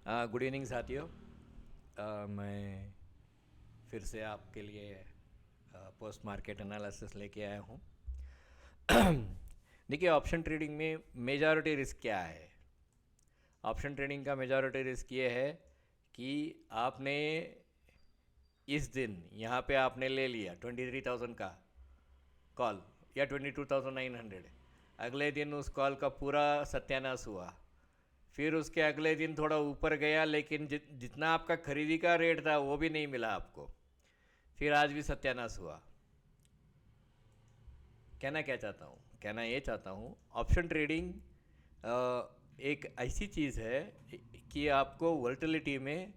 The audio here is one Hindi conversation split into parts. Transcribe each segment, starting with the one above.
गुड इवनिंग साथियों। मैं फिर से आपके लिए पोस्ट मार्केट एनालिसिस लेके आया हूँ। देखिए, ऑप्शन ट्रेडिंग में मेजॉरिटी रिस्क क्या है? ऑप्शन ट्रेडिंग का मेजॉरिटी रिस्क ये है कि आपने इस दिन यहाँ पे आपने ले लिया 23,000 का कॉल या 22,900, अगले दिन उस कॉल का पूरा सत्यानाश हुआ। फिर उसके अगले दिन थोड़ा ऊपर गया, लेकिन जितना आपका खरीदी का रेट था वो भी नहीं मिला आपको। फिर आज भी सत्यानाश हुआ। कहना क्या चाहता हूँ? कहना ये चाहता हूँ, ऑप्शन ट्रेडिंग एक ऐसी चीज़ है कि आपको वोलेटिलिटी में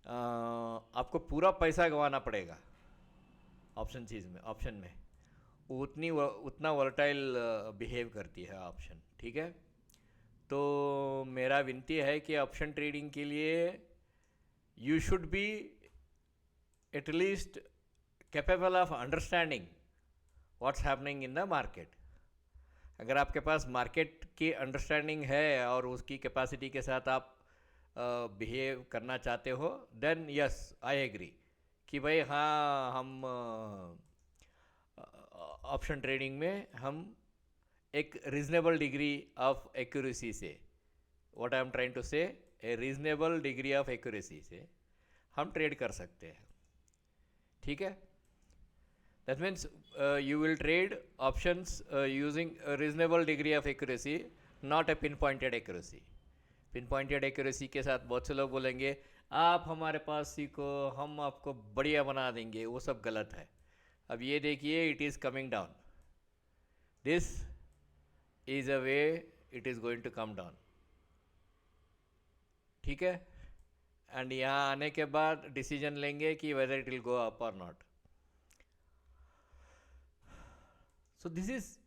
आपको पूरा पैसा गंवाना पड़ेगा। ऑप्शन में उतना वोलेटाइल बिहेव करती है ऑप्शन, ठीक है? तो मेरा विनती है कि ऑप्शन ट्रेडिंग के लिए you should be at least capable of understanding what's happening in the market. अगर आपके पास मार्केट की अंडरस्टैंडिंग है और उसकी कैपेसिटी के साथ आप बिहेव करना चाहते हो, देन यस आई एग्री कि भाई हाँ, हम ऑप्शन ट्रेडिंग में हम एक रीजनेबल डिग्री ऑफ एक्यूरेसी से, what I am trying to say, a reasonable degree of accuracy से हम ट्रेड कर सकते हैं, ठीक है? That means you will trade options using reasonable degree of accuracy, not a pin pointed accuracy. Pin pointed accuracy के साथ बहुत से लोग बोलेंगे आप हमारे पास सीखो, हम आपको बढ़िया बना देंगे, वो सब गलत है। अब ये देखिए, it is coming down, this is a way it is going to come down, ठीक है? एंड यहाँ आने के बाद डिसीजन लेंगे कि whether it will go up और not. So this is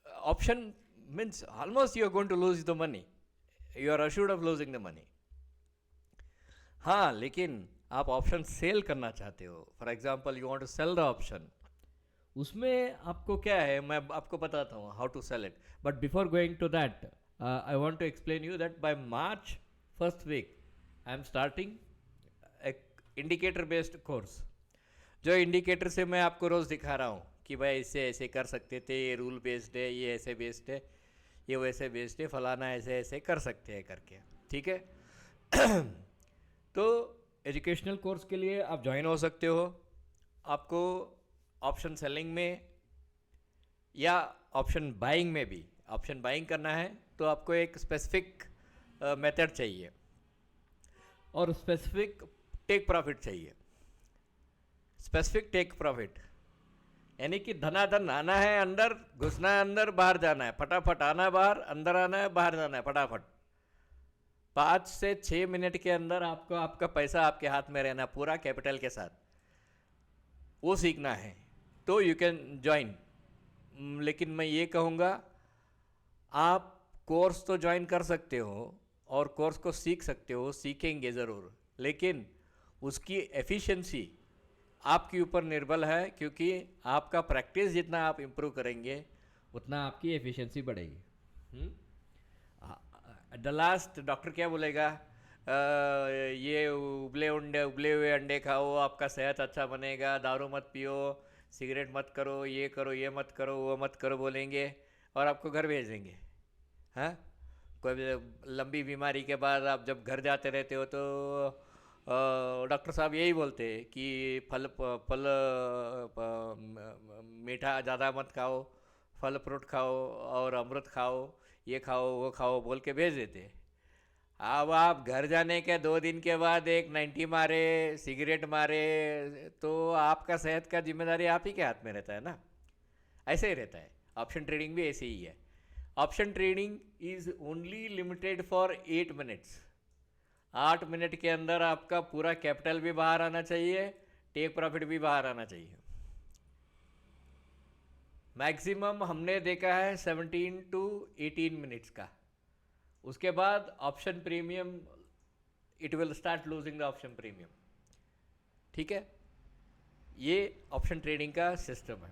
option means almost you are going to lose the money, you are assured of losing the money. हाँ, लेकिन आप ऑप्शन सेल करना चाहते हो, for example you want to sell the option, उसमें आपको क्या है मैं आपको बताता हूँ how to sell it. But before going to that I want to explain you that bye March first week I am starting एक इंडिकेटर बेस्ड कोर्स। जो इंडिकेटर से मैं आपको रोज़ दिखा रहा हूँ कि भाई इससे ऐसे कर सकते थे, ये रूल बेस्ड है, ये ऐसे बेस्ड है, ये वैसे बेस्ड है, फलाना ऐसे ऐसे कर सकते हैं करके, ठीक है? तो एजुकेशनल कोर्स के लिए आप ज्वाइन हो सकते हो। आपको ऑप्शन सेलिंग में या ऑप्शन बाइंग में भी, ऑप्शन बाइंग करना है तो आपको एक स्पेसिफिक मेथड चाहिए और स्पेसिफिक टेक प्रॉफिट चाहिए। स्पेसिफिक टेक प्रॉफिट यानी कि धनाधन आना है अंदर, घुसना है अंदर, बाहर जाना है, फटाफट आना है बाहर, अंदर आना है, बाहर जाना है, फटाफट 5 से 6 मिनट के अंदर आपको आपका पैसा आपके हाथ में रहना पूरा कैपिटल के साथ, वो सीखना है तो यू कैन ज्वाइन। लेकिन मैं ये कहूँगा, आप कोर्स तो ज्वाइन कर सकते हो और कोर्स को सीख सकते हो, सीखेंगे ज़रूर, लेकिन उसकी एफिशिएंसी आपके ऊपर निर्भर है, क्योंकि आपका प्रैक्टिस जितना आप इम्प्रूव करेंगे उतना आपकी एफिशिएंसी बढ़ेगी। एट द लास्ट डॉक्टर क्या बोलेगा? ये उबले हुए अंडे खाओ, आपका सेहत अच्छा बनेगा, दारू मत पियो, सिगरेट मत करो, ये मत करो, वो मत करो बोलेंगे और आपको घर भेज देंगे। हाँ, कोई लंबी बीमारी के बाद आप जब घर जाते रहते हो तो डॉक्टर साहब यही बोलते हैं कि फल मीठा ज़्यादा मत खाओ, फल फ्रूट खाओ और अमृत खाओ, ये खाओ वो खाओ बोल के भेज देते। अब आप घर जाने के 2 दिन के बाद एक 90 मारे, सिगरेट मारे, तो आपका सेहत का जिम्मेदारी आप ही के हाथ में रहता है ना। ऐसे ही रहता है, ऑप्शन ट्रेडिंग भी ऐसे ही है। Option trading is only limited for 8 minutes. 8 minute के अंदर आपका पूरा कैपिटल भी बाहर आना चाहिए, टेक प्रॉफिट भी बाहर आना चाहिए। मैक्सिमम हमने देखा है 17 टू 18 मिनट्स का। उसके बाद option premium, it will start losing the option premium, ठीक है? ये ऑप्शन ट्रेडिंग का सिस्टम है।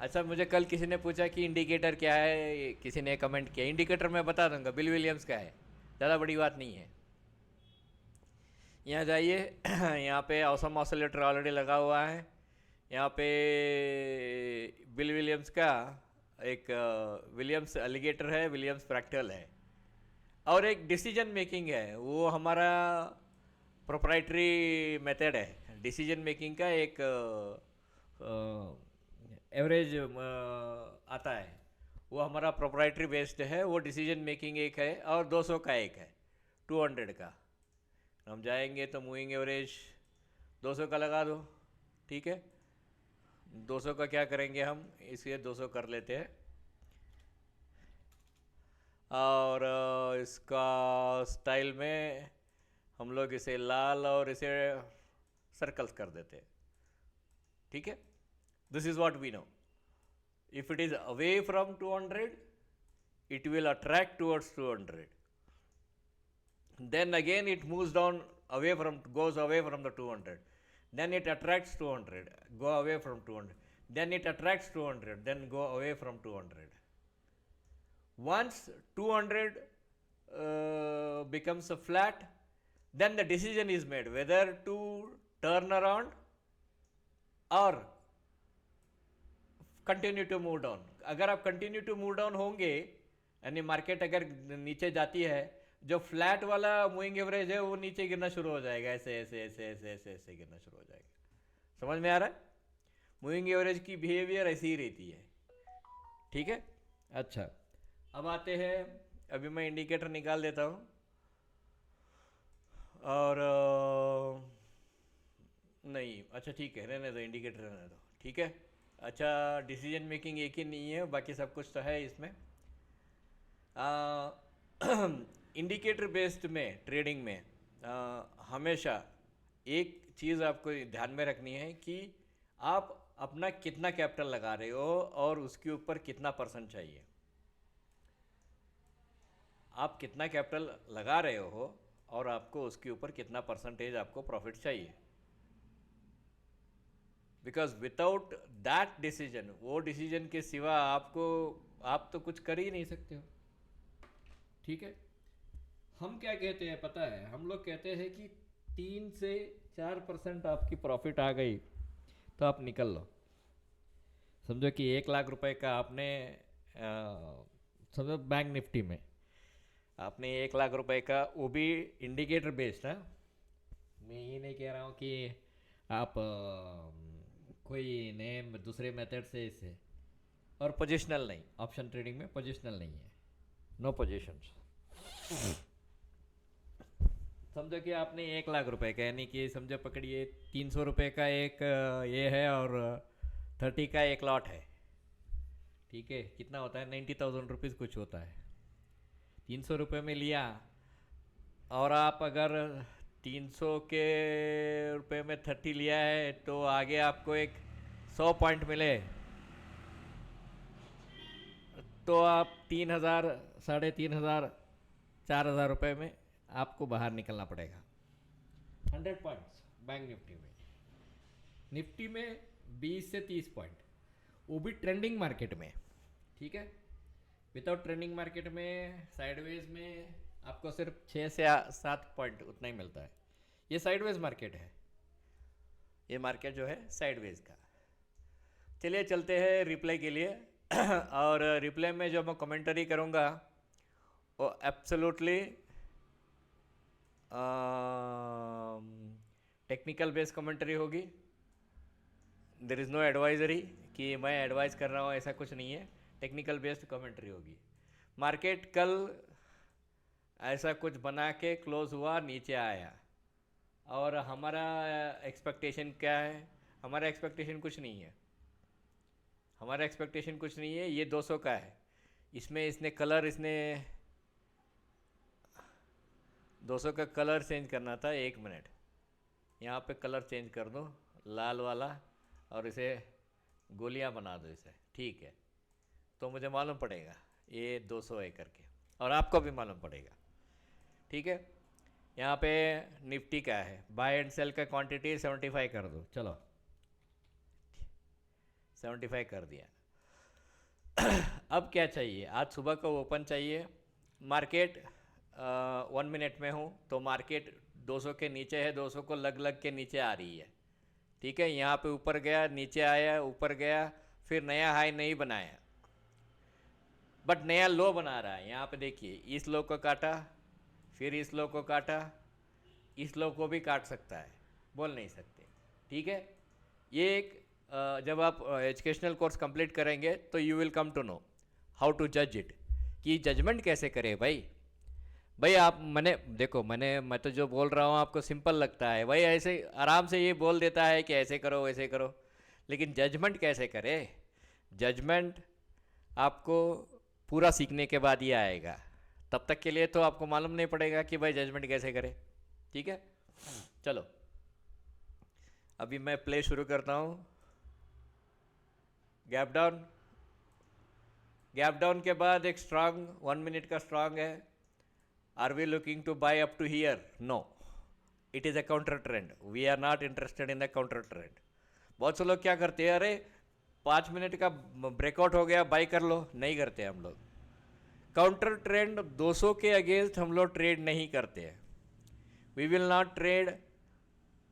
अच्छा, मुझे कल किसी ने पूछा कि इंडिकेटर क्या है, किसी ने कमेंट किया। इंडिकेटर मैं बता दूंगा, बिल विलियम्स का है, ज़्यादा बड़ी बात नहीं है। यहाँ जाइए। यहाँ पे ऑसम ऑसिलेटर ऑलरेडी लगा हुआ है। यहाँ पे बिल विलियम्स का एक विलियम्स एलिगेटर है, विलियम्स फ्रैक्टल है, और एक डिसीजन मेकिंग है। वो हमारा प्रोप्राइटरी मेथड है डिसीजन मेकिंग का। एक एवरेज आता है, वो हमारा प्रोप्राइटरी बेस्ड है। वो डिसीजन मेकिंग एक है, और 200 का एक है, 200 का। हम जाएंगे तो मूविंग एवरेज 200 का लगा दो, ठीक है। 200 का क्या करेंगे हम, इसलिए 200 कर लेते हैं, और इसका स्टाइल में हम लोग इसे लाल और इसे सर्कल्स कर देते हैं, ठीक है। This is what we know. If it is away from 200, it will attract towards 200. Then again it moves down away from, goes away from the 200. Then it attracts 200, go away from 200. Then it attracts 200, then go away from 200. Once 200 becomes a flat, then the decision is made whether to turn around or continue to move down. अगर आप कंटिन्यू टू मूव डाउन होंगे, यानी मार्केट अगर नीचे जाती है, जो फ्लैट वाला मूविंग एवरेज है वो नीचे गिरना शुरू हो जाएगा, ऐसे ऐसे ऐसे ऐसे ऐसे ऐसे गिरना शुरू हो जाएगा। समझ में आ रहा है? मूविंग एवरेज की बिहेवियर ऐसी ही रहती है, ठीक है। अच्छा, अब आते हैं, अभी मैं इंडिकेटर निकाल देता हूँ, और नहीं, अच्छा ठीक है, रहने दो, इंडिकेटर रहने दो, ठीक है। अच्छा, डिसीजन मेकिंग एक ही नहीं है, बाकी सब कुछ तो है इसमें। इंडिकेटर बेस्ड में ट्रेडिंग में हमेशा एक चीज़ आपको ध्यान में रखनी है कि आप अपना कितना कैपिटल लगा रहे हो और उसके ऊपर कितना परसेंट चाहिए। आप कितना कैपिटल लगा रहे हो और आपको उसके ऊपर कितना परसेंटेज आपको प्रॉफिट चाहिए। बिकॉज विदाउट दैट डिसीजन, वो डिसीजन के सिवा आपको, आप तो कुछ कर ही नहीं सकते हो, ठीक है। हम क्या कहते हैं पता है, हम लोग कहते हैं कि 3 से 4% आपकी प्रॉफिट आ गई तो आप निकल लो। समझो कि 1 लाख रुपए का आपने समझो बैंक निफ्टी में आपने 1 लाख रुपए का, वो भी इंडिकेटर बेस्ड है। मैं ये नहीं कह रहा हूँ कि आप कोई नए दूसरे मेथड से इसे, और पोजिशनल नहीं, ऑप्शन ट्रेडिंग में पोजिशनल नहीं है, नो पोजिशंस। समझो कि आपने 1 लाख रुपए का, यानी कि समझो पकड़िए 300 रुपये का एक ये है, और 30 का एक लॉट है, ठीक है। कितना होता है, 90,000 रुपीज़ कुछ होता है। 300 रुपये में लिया, और आप अगर 300 के रुपये में 30 लिया है, तो आगे आपको एक 100 पॉइंट मिले, तो आप 3,000, 3,500, 4,000 रुपये में आपको बाहर निकलना पड़ेगा। 100 पॉइंट्स बैंक निफ्टी में, निफ्टी में 20 से 30 पॉइंट, वो भी ट्रेंडिंग मार्केट में, ठीक है। विदाउट ट्रेंडिंग मार्केट में, साइडवेज में आपको सिर्फ 6 से 7 पॉइंट उतना ही मिलता है। ये साइडवेज मार्केट है, ये मार्केट जो है साइडवेज का। चलिए चलते हैं रिप्लाई के लिए। और रिप्लाई में जो मैं कमेंटरी करूँगा वो एब्सोल्युटली टेक्निकल बेस्ड कमेंटरी होगी। देयर इज़ नो एडवाइजरी कि मैं एडवाइस कर रहा हूँ, ऐसा कुछ नहीं है। टेक्निकल बेस्ड कमेंट्री होगी। मार्केट कल ऐसा कुछ बना के क्लोज हुआ, नीचे आया, और हमारा एक्सपेक्टेशन क्या है, हमारा एक्सपेक्टेशन कुछ नहीं है, हमारा एक्सपेक्टेशन कुछ नहीं है। ये 200 का है, इसमें इसने कलर, इसने 200 का कलर चेंज करना था। 1 मिनट, यहाँ पे कलर चेंज कर दो, लाल वाला, और इसे गोलियां बना दो इसे, ठीक है। तो मुझे मालूम पड़ेगा ये 200 है करके, और आपको भी मालूम पड़ेगा, ठीक है। यहाँ पे निफ्टी का है, बाय एंड सेल का क्वांटिटी 75 कर दो, चलो 75 कर दिया। अब क्या चाहिए, आज सुबह को ओपन चाहिए। मार्केट 1 मिनट में हूँ, तो मार्केट 200 के नीचे है, 200 को लग लग के नीचे आ रही है। ठीक है, यहाँ पे ऊपर गया, नीचे आया, ऊपर गया, फिर नया हाई नहीं बनाया, बट नया लो बना रहा है। यहाँ पे देखिए, इस लो को काटा, फिर इस लो को काटा, इस लो को भी काट सकता है, बोल नहीं सकते। ठीक है, ये एक जब आप एजुकेशनल कोर्स कंप्लीट करेंगे तो you will come to know how to जज इट, कि जजमेंट कैसे करें भाई। भाई आप मैंने देखो, मैं तो जो बोल रहा हूँ आपको सिंपल लगता है भाई, ऐसे आराम से ये बोल देता है कि ऐसे करो वैसे करो, लेकिन जजमेंट कैसे करे? जजमेंट आपको पूरा सीखने के बाद ही आएगा, तब तक के लिए तो आपको मालूम नहीं पड़ेगा कि भाई जजमेंट कैसे करे। ठीक है, चलो अभी मैं प्ले शुरू करता हूँ। गैप डाउन, गैप डाउन के बाद एक स्ट्रांग 1 मिनट का स्ट्रांग है। Are we looking to buy up to here? No, it is a counter trend, we are not interested in the counter trend. बहुत से लोग क्या करते हैं, अरे 5 मिनट का ब्रेकआउट हो गया, बाय कर लो, नहीं करते हम लोग। काउंटर ट्रेंड 200 के अगेंस्ट हम लोग ट्रेड नहीं करते हैं। We will not trade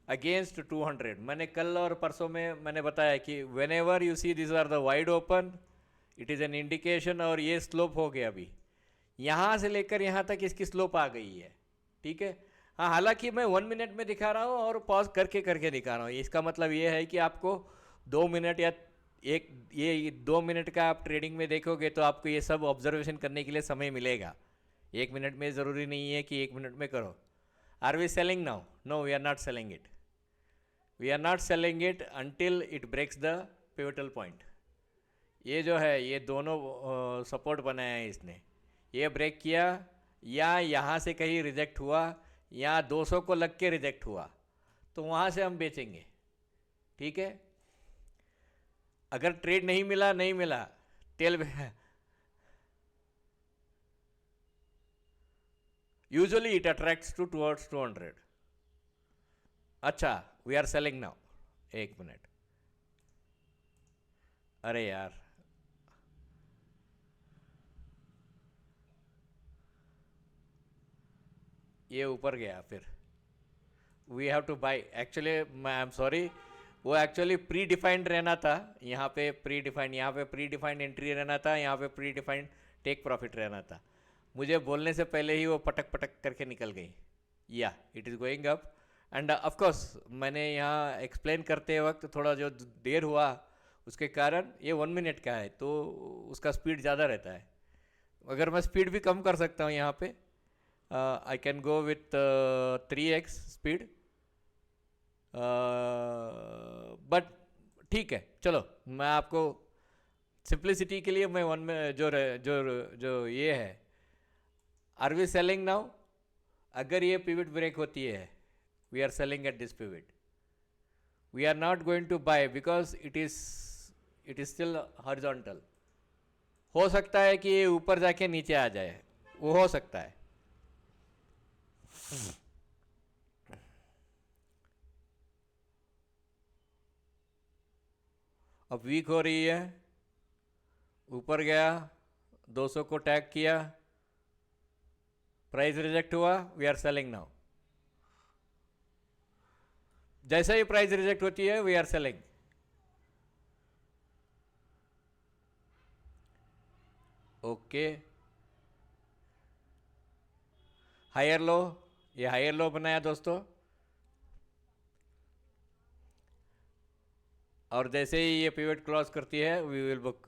against 200। मैंने कल और परसों में मैंने बताया कि whenever you see this are the wide open, it is an indication. और ये स्लोप हो गया, अभी यहाँ से लेकर यहाँ तक इसकी स्लोप आ गई है। ठीक है, हाँ, हालांकि मैं 1 मिनट में दिखा रहा हूँ और पॉज करके करके दिखा रहा हूँ। इसका मतलब ये है कि आपको 2 मिनट या ये 2 मिनट का आप ट्रेडिंग में देखोगे तो आपको ये सब ऑब्जर्वेशन करने के लिए समय मिलेगा। 1 मिनट में ज़रूरी नहीं है कि 1 मिनट में करो। Are we selling now? No, we are not selling it. We are not selling it until it breaks the pivotal point. ये जो है, ये दोनों सपोर्ट बनाया है इसने, ये ब्रेक किया या यहाँ से कहीं रिजेक्ट हुआ या 200 को लग के रिजेक्ट हुआ तो वहाँ से हम बेचेंगे। ठीक है, अगर ट्रेड नहीं मिला, नहीं मिला, tail usually it attracts to towards 200। अच्छा, we are selling now. 1 minute, अरे यार, ये ऊपर गया, फिर we have to buy. Actually I am sorry, वो एक्चुअली प्री डिफाइंड रहना था। यहाँ पे प्री डिफाइंड, यहाँ पे प्री डिफाइंड एंट्री रहना था, यहाँ पे प्री डिफाइंड टेक प्रॉफिट रहना था। मुझे बोलने से पहले ही वो पटक पटक करके निकल गई। या it is going up end of course मैंने यहाँ एक्सप्लेन करते वक्त थोड़ा जो देर हुआ उसके कारण, ये 1 मिनट का है तो उसका स्पीड ज़्यादा रहता है। अगर मैं स्पीड भी कम कर सकता हूँ यहाँ पे, I can go with 3x speed, but ठीक है, चलो मैं आपको सिंप्लिसिटी के लिए मैं वन में जो जो जो ये है, आर वी सेलिंग नाउ? अगर ये पिवट ब्रेक होती है, we are selling at this pivot. We are not going to buy because it is still horizontal. हो सकता है कि ये ऊपर जाके नीचे आ जाए, वो हो सकता है। अब वीक हो रही है, ऊपर गया, 200 को टैग किया, प्राइस रिजेक्ट हुआ, वी आर सेलिंग नाउ। जैसे ही प्राइस रिजेक्ट होती है we are selling. Okay, higher low, ये हायर लो बनाया दोस्तों, और जैसे ही ये पिवट क्रॉस करती है वी विल बुक।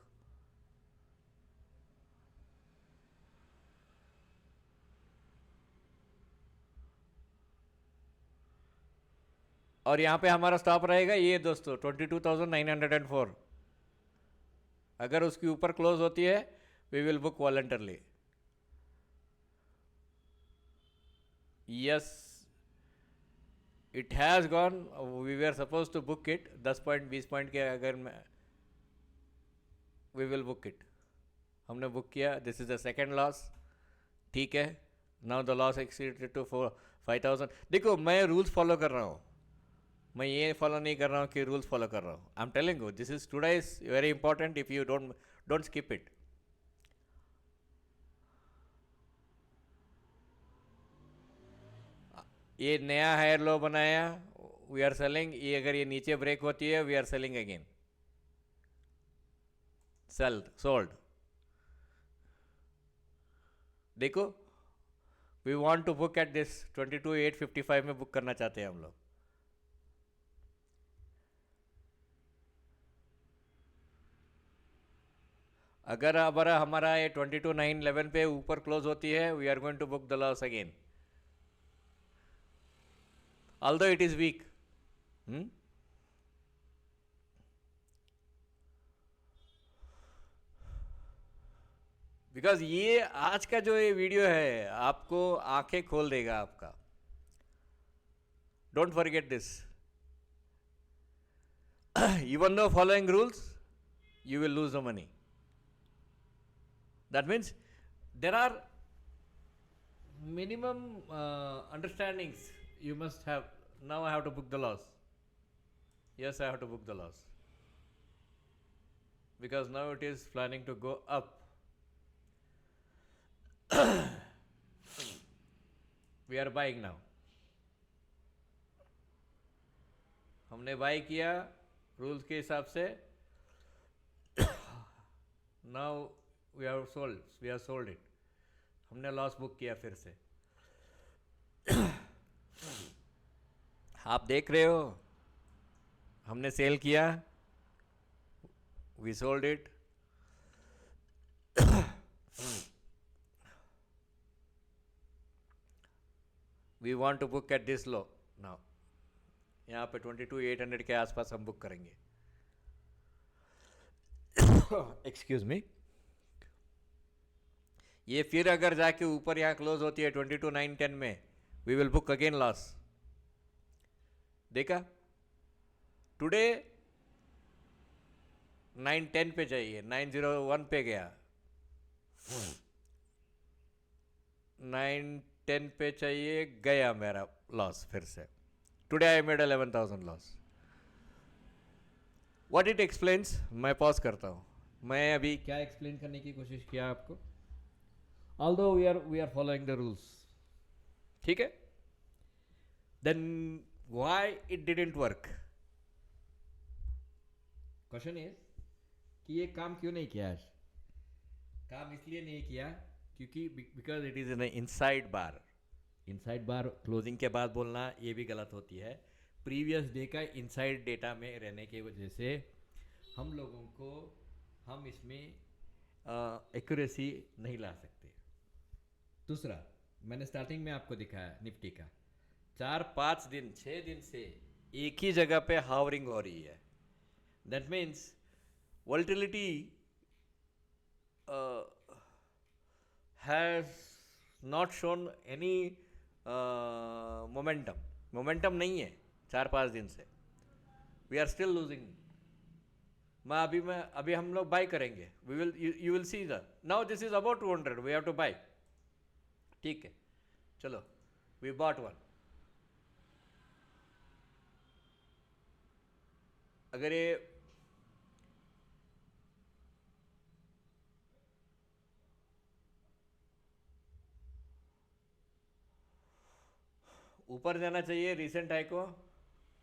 और यहाँ पे हमारा स्टॉप रहेगा ये दोस्तों 22,904। अगर उसके ऊपर क्लोज होती है we will book voluntarily. Yes, it has gone, we were suppose to book it 10 point 20 point के, अगर वी विल बुक इट। हमने बुक किया, this is the second loss. ठीक है, now the loss exceeded to 5,000। देखो मैं रूल्स फॉलो कर रहा हूँ, मैं ये फॉलो नहीं कर रहा हूँ कि रूल्स फॉलो कर रहा हूँ। I am telling you this is today is very important, if you don't skip it. ये नया हायर लो बनाया, वी आर सेलिंग। ये अगर ये नीचे ब्रेक होती है, we are selling again, sell sold. देखो, we want to book at this 22,855 में बुक करना चाहते हैं हम लोग। अगर हमारा ये 22,911 पे ऊपर क्लोज होती है, we are going to book the loss again, although it is weak. Because ये आज का जो ये वीडियो है आपको आंखें खोल देगा आपका। Don't forget this, even though following rules, you will lose the money. That means there are minimum understandings you must have. Now I have to book the loss. Yes, I have to book the loss because now it is planning to go up. We are buying now. हमने बाई किया रूल्स के हिसाब से। Now we are sold it. हमने लॉस बुक किया फिर से। आप देख रहे हो, हमने सेल किया, we sold it. We want to book at this low now. यहाँ पे 22,800 के आसपास हम बुक करेंगे। Excuse me. ये फिर अगर जाके ऊपर यहाँ क्लोज होती है 22,910 में, we will book again loss. देखा, टुडे 910 पे चाहिए, 901 पे गया, 910 पे चाहिए, गया मेरा लॉस फिर से। Today I made 11,000 loss. What it explains, मैं पॉज करता हूँ। मैं अभी क्या एक्सप्लेन करने की कोशिश किया आपको? Although we are following the rules, ठीक है? Then why it didn't work? Question is कि ये काम क्यों नहीं किया आज? काम इसलिए नहीं किया क्योंकि because it is an inside bar. Inside bar closing के बाद बोलना ये भी गलत होती है। प्रीवियस डे का इनसाइड डेटा में रहने की वजह से हम लोगों को हम इसमें एक्यूरेसी नहीं ला सकते। दूसरा, मैंने स्टार्टिंग में आपको दिखाया निफ्टी का 4-5 दिन 6 दिन से एक ही जगह पे हावरिंग हो रही है। That means volatility has not shown any momentum नहीं है 4-5 दिन से। We are still losing. मैं अभी हम लोग बाय करेंगे। You will see the now this is about 200, we have to buy. ठीक है, चलो, वी बॉट वन। अगर ये ऊपर जाना चाहिए रिसेंट हाई को,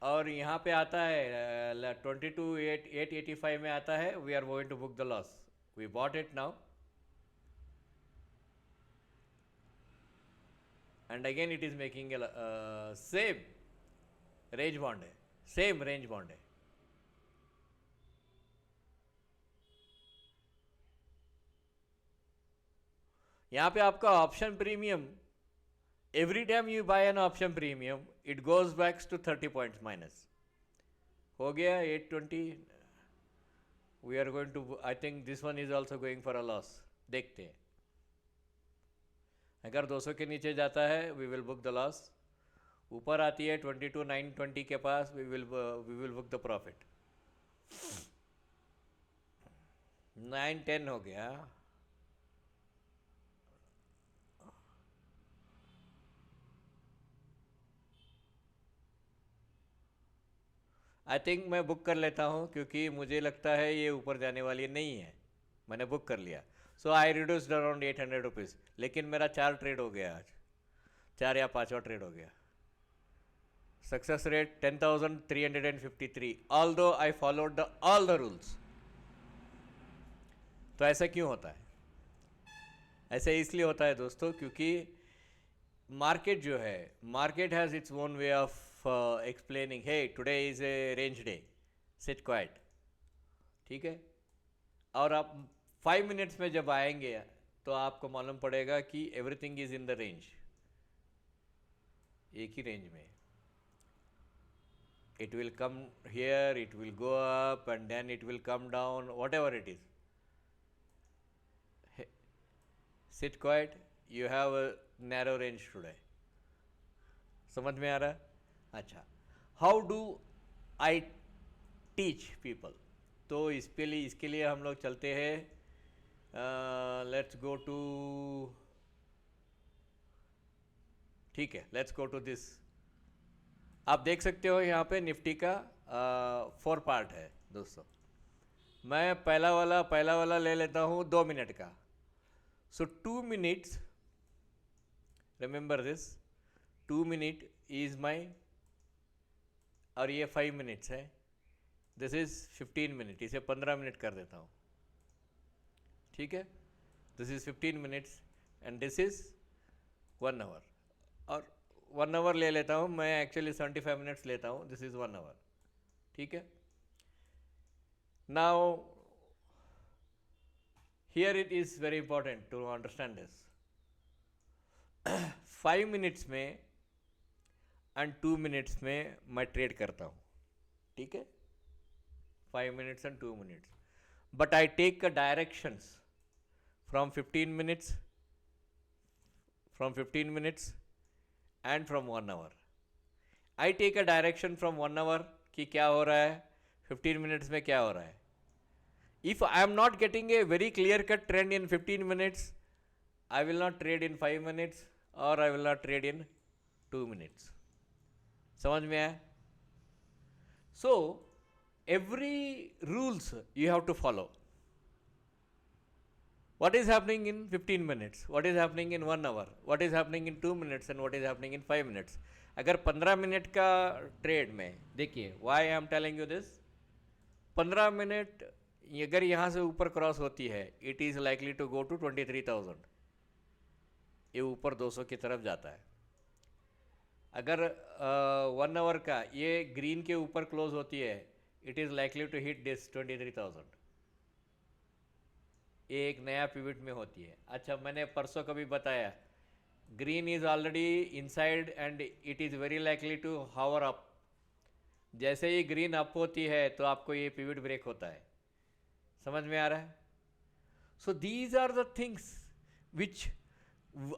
और यहाँ पे आता है 22,885 में आता है, we are going to book the loss. We bought it now and again it is making same range bound है, सेम रेंज बॉन्ड है। यहाँ पे आपका option premium, every time you buy an option premium it goes back to 30 points minus। हो गया 820। we are going to, I think this one is also going for a loss। देखते हैं, अगर 200 के नीचे जाता है we will book the loss। ऊपर आती है 22,920 के पास, we will book the profit। 910 हो गया। आई थिंक मैं बुक कर लेता हूँ क्योंकि मुझे लगता है ये ऊपर जाने वाली नहीं है। मैंने बुक कर लिया, सो आई रिड्यूस्ड अराउंड 800 रुपीज़। लेकिन मेरा 4 ट्रेड हो गया आज, 4 या 5वां ट्रेड हो गया। Success rate 10,353, although I followed all the rules. तो ऐसा क्यों होता है? ऐसा इसलिए होता है दोस्तों क्योंकि मार्केट जो है, market has its own way of explaining, hey today is a range day, sit quiet, ठीक है। और आप 5 मिनट्स में जब आएंगे तो आपको मालूम पड़ेगा कि everything is in the range, एक ही रेंज में। It will come here, it will go up, and then it will come down, whatever it is. Sit quiet, you have a narrow range today. समझ में आ रहा है? अच्छा, how do I teach people? तो इसके लिए हम लोग चलते हैं, let's go to, ठीक है, let's go to this. आप देख सकते हो यहाँ पे निफ्टी का 4 पार्ट है दोस्तों। मैं पहला वाला ले लेता हूँ 2 मिनट का। सो 2 minutes, remember this, 2 minute is my, और ये 5 मिनट्स है, दिस इज 15 मिनट, इसे 15 मिनट कर देता हूँ, ठीक है। This is 15 minutes and this is 1 hour, और 1 आवर ले लेता हूँ मैं, एक्चुअली 75 मिनट्स लेता हूँ, दिस इज़ 1 आवर, ठीक है। Now here it is very important to understand this. 5 minutes में एंड 2 मिनट्स में मैं ट्रेड करता हूँ, ठीक है, 5 minutes and 2 minutes, but I take a directions from 15 minutes and from 1 hour. I take a direction from 1 hour कि क्या हो रहा है, 15 minutes में क्या हो रहा है. If I am not getting a very clear cut trend in 15 minutes, I will not trade in 5 minutes or I will not trade in 2 minutes. समझ में आया? So every rules you have to follow. What is happening in 15 minutes? What is happening in 1 hour? What is happening in 2 minutes? And what is happening in 5 minutes? अगर 15 मिनट का ट्रेड में देखिए, why I am telling you this, 15 minute अगर यहाँ से ऊपर क्रॉस होती है, it is likely to go to 23,000, ये ऊपर 200 की तरफ जाता है। अगर 1 आवर का ये ग्रीन के ऊपर क्लोज होती है, it is likely to hit this 23,000, ये एक नया पिवट में होती है। अच्छा, मैंने परसों कभी बताया, green is already inside and it is very likely to hover up. जैसे ही ग्रीन अप होती है तो आपको ये पिवट ब्रेक होता है, समझ में आ रहा है? So these are the things which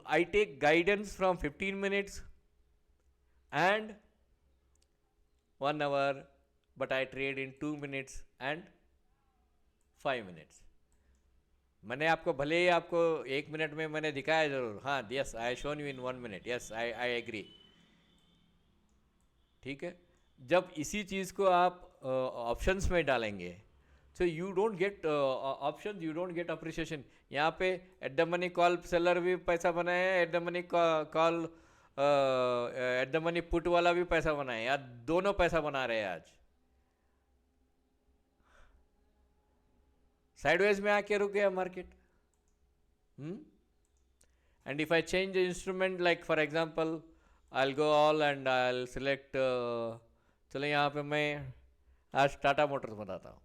I take guidance from 15 minutes and 1 hour, but I trade in 2 minutes and 5 minutes. मैंने आपको भले ही आपको 1 मिनट में मैंने दिखाया जरूर, हाँ, yes I shown you in 1 minute, yes I agree, ठीक है। जब इसी चीज़ को आप ऑप्शंस में डालेंगे तो you don't get option, you don't get appreciation. यहाँ पे at the money call seller भी पैसा बनाए हैं, at the money call at the money put वाला भी पैसा बनाए, या दोनों पैसा बना रहे हैं आज। साइडवेज में आके रुक गया market, and if I change the instrument, like for example I will go all and I will select, चलो यहाँ पे मैं आज टाटा मोटर्स बताता हूँ,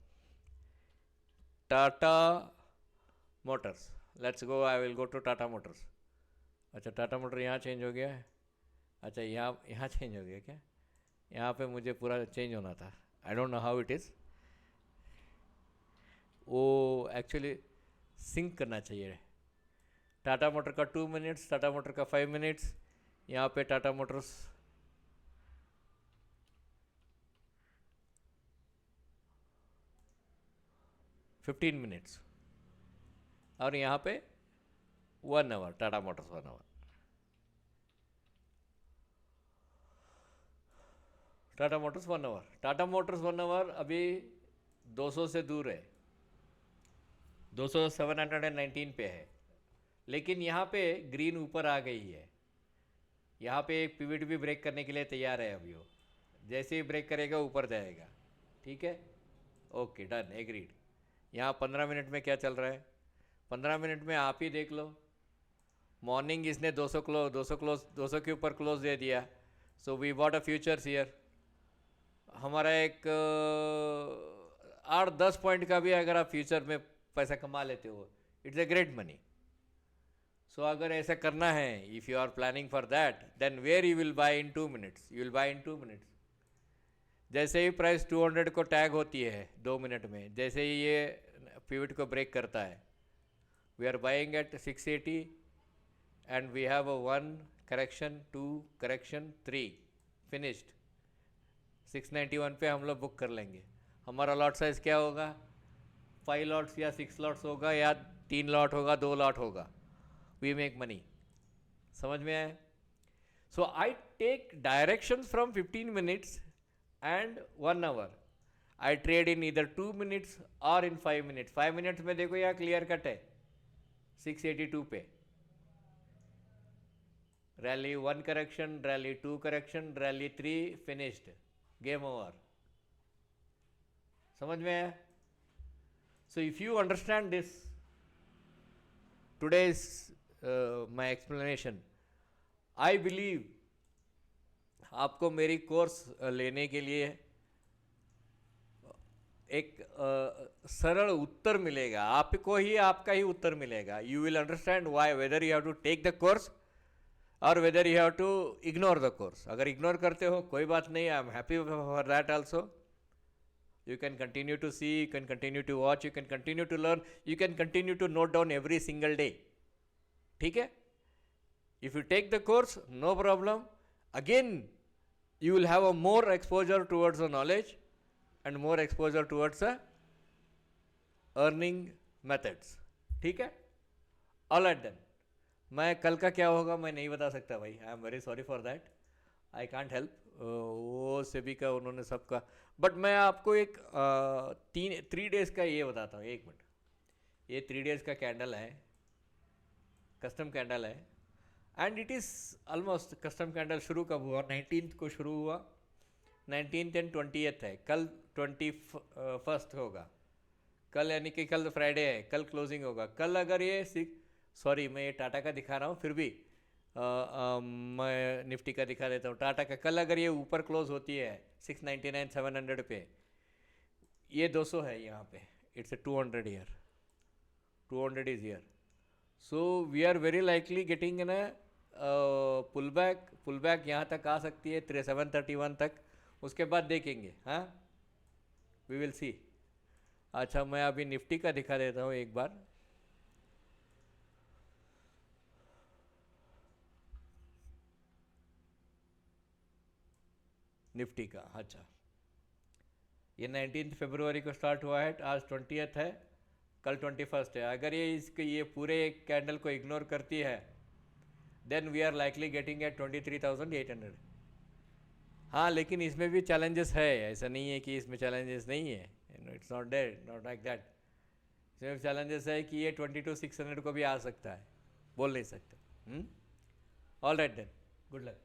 Tata Motors, let's go, I will go to Tata Motors. अच्छा, टाटा मोटर यहाँ चेंज हो गया है, अच्छा यहाँ चेंज हो गया क्या? यहाँ पे मुझे पूरा चेंज होना था, I don't know how it is, वो एक्चुअली सिंक करना चाहिए। टाटा मोटर का 2 मिनट्स, टाटा मोटर का 5 मिनट्स, यहाँ पे टाटा मोटर्स फिफ्टीन मिनट्स, और यहाँ पे 1 hour, Tata Motors 1 hour. Tata Motors 1 hour, Tata Motors 1 hour अभी 200 से दूर है, 200 719 पे है, लेकिन यहाँ पे ग्रीन ऊपर आ गई है, यहाँ पे एक पिवट भी ब्रेक करने के लिए तैयार है अभी वो, जैसे ही ब्रेक करेगा ऊपर जाएगा, ठीक है। Okay done, agreed. यहाँ 15 मिनट में क्या चल रहा है, 15 मिनट में आप ही देख लो। मॉर्निंग इसने 200 के ऊपर क्लोज दे दिया, so we bought a futures here. हमारा एक 8-10 पॉइंट का भी अगर आप फ्यूचर में पैसा कमा लेते हो, it's a great money. So अगर ऐसा करना है, if you are planning for that, then where you will buy in 2 minutes, you will buy in 2 minutes. जैसे ही प्राइस 200 को टैग होती है 2 मिनट में, जैसे ही ये पिवट को ब्रेक करता है, we are buying at 680 and we have a 1 correction, 2 correction, 3 finished. 691 पे हम लोग बुक कर लेंगे। हमारा लॉट साइज क्या होगा, 5 लॉट्स या 6 लॉट्स होगा, या 3 लॉट होगा, 2 लॉट होगा। We make money. समझ में आया? So I take direction from 15 minutes and 1 hour. I trade in इधर 2 मिनट्स और इन 5 मिनट्स। 5 मिनट्स में देखो यहाँ क्लियर कट है 682 पे। Rally 1 correction, rally 2 correction, rally 3 finished, game over. समझ में आया? So if you understand this today's my explanation, I believe आपको मेरी कोर्स लेने के लिए एक सरल उत्तर मिलेगा, आपको ही आपका ही उत्तर मिलेगा। You will understand why, whether you have to take the course और whether you have to ignore the course. अगर इग्नोर करते हो कोई बात नहीं, I am happy for that also. You can continue to see, you can continue to watch, you can continue to learn, you can continue to note down every single day. ठीक है? If you take the course, no problem. Again, you will have a more exposure towards the knowledge and more exposure towards the earning methods. ठीक है? All right then. मैं कल का क्या होगा मैं नहीं बता सकता भाई, I am very sorry for that, I can't help. वो सेबी का उन्होंने सबका, बट मैं आपको एक 3 डेज़ का ये बताता हूँ। 1 मिनट, ये 3 डेज़ का कैंडल है, कस्टम कैंडल है, and it is almost custom candle शुरू कब हुआ, 19th को शुरू हुआ, 19th एंड 20th है, कल 21st होगा, कल यानी कि कल फ्राइडे है, कल क्लोजिंग होगा। कल अगर ये सॉरी मैं ये टाटा का दिखा रहा हूँ, फिर भी मैं निफ्टी का दिखा देता हूँ। टाटा का कल अगर ये ऊपर क्लोज होती है 699 700 पे, ये 200 है यहाँ पे, it's a 200 year, 200 is year. So we are very likely getting in pull back यहाँ तक आ सकती है 731 तक, उसके बाद देखेंगे। हाँ, वी विल सी। अच्छा मैं अभी निफ्टी का दिखा देता हूँ एक बार। निफ्टी का, अच्छा ये 19 फरवरी को स्टार्ट हुआ है, आज 20th है, कल 21st है। अगर ये पूरे कैंडल को इग्नोर करती है, then we are likely getting at 23,800। हाँ लेकिन इसमें भी चैलेंजेस है, ऐसा नहीं है कि इसमें चैलेंजेस नहीं है, it's not there, not like that. इसमें चैलेंजेस है कि ये 22,600 को भी आ सकता है, बोल नहीं सकते। All right then, good luck.